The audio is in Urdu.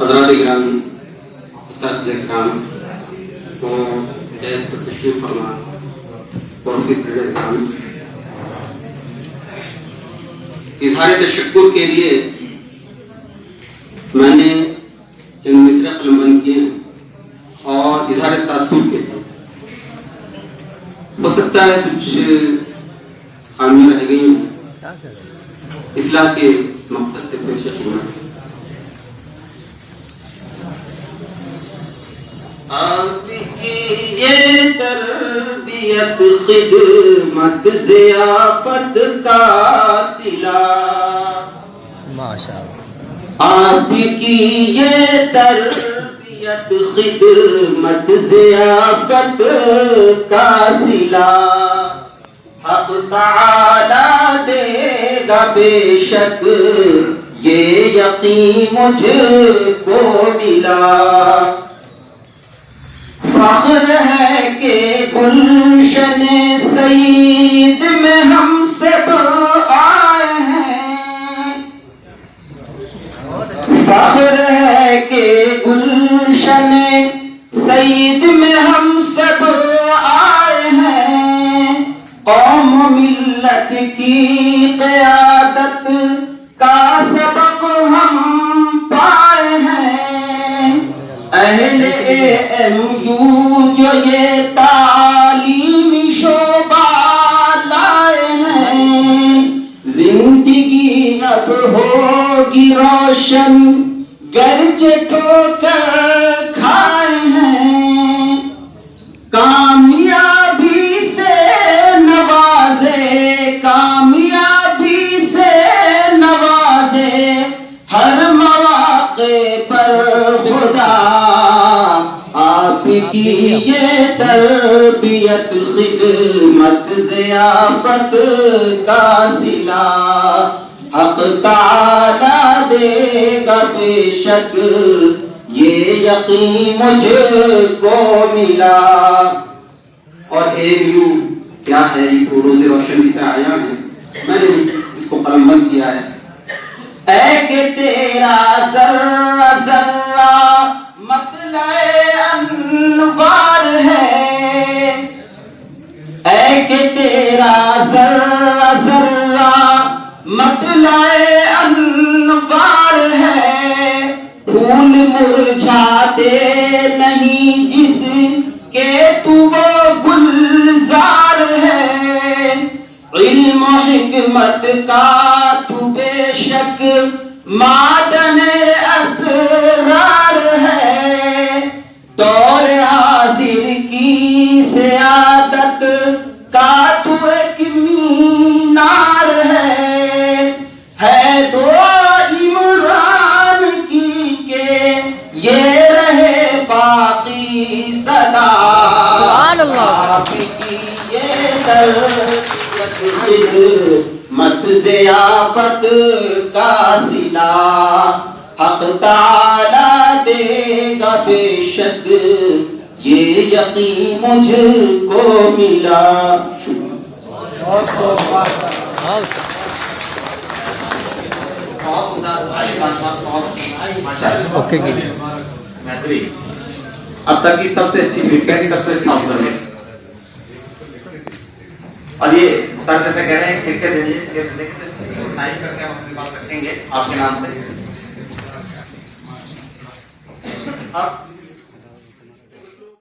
حضرات کرام، اساتذہ کرام اور ڈیس پر تشریف فرما پروفیسر نظام، اظہار تشکر کے لیے میں نے چند مصرع قلم بند کیے ہیں اور اظہار تأثر کے ساتھ ہو سکتا ہے کچھ خامیاں رہ گئی ہیں، اصلاح کے مقصد سے پیش خدمت۔ آپ کی یہ تربیت خدمت ضیافت کا صلہ، ماشاءاللہ، آپ کی یہ تربیت خدمت ضیافت کا صلہ، حق تعالی دے گا بے شک یہ یقین مجھ کو ملا۔ فخر ہے کہ گلشن سعید میں ہم سب آئے ہیں، فخر ہے کہ گلشن سعید میں ہم سب آئے ہیں، قوم ملت کی قیادت کا سبق ہم پائے ہیں، اہل ایم یو جو یہ تعلیمی شعبہ لائے ہیں، زندگی اب ہوگی روشن گرچہ ٹھوکر کھائے ہیں، کامیابی سے نوازے، کامیابی سے نوازے ہر مواقع پر خدا، آپ کی یہ تربیت خدمت ضیافت کا صلہ، حق تعالی دے گا بے شک یہ یقین مجھ کو ملا۔ اور ایم یو کیا ہے، یہ تو روز روشن کی طرح آیا ہے، میں نے اس کو قلم بند کیا ہے۔ اے کہ تیرا ذرہ ذرہ مطلع انوار ہے، اے کہ تیرا ذرہ ذرہ مطلع انوار ہے، پھول مرجھاتے نہیں جس کے تو وہ گلزار ہے، علم و حکمت کا تو بے شک معدن اسرار ہے، دور حاضر کی سیادت کا تو ایک مینار ہے دو عمران کی کہ یہ رہے باقی سدا، سبحان اللہ، آپ کی یہ تربیت خدمت ضیافت کا صلہ، حق تعالی دے گا بے شک یہ یقین مجھ کو ملا۔ اوکے کی اب تک کی سب سے اچھی فیڈبیک کی سب سے اچھا آفر ہے، اور یہ سر جیسے کہہ رہے ہیں ٹھیکے دے دیجیے ٹائپ کر کے ہم اپنی بات رکھیں گے آپ کے نام سے۔ اب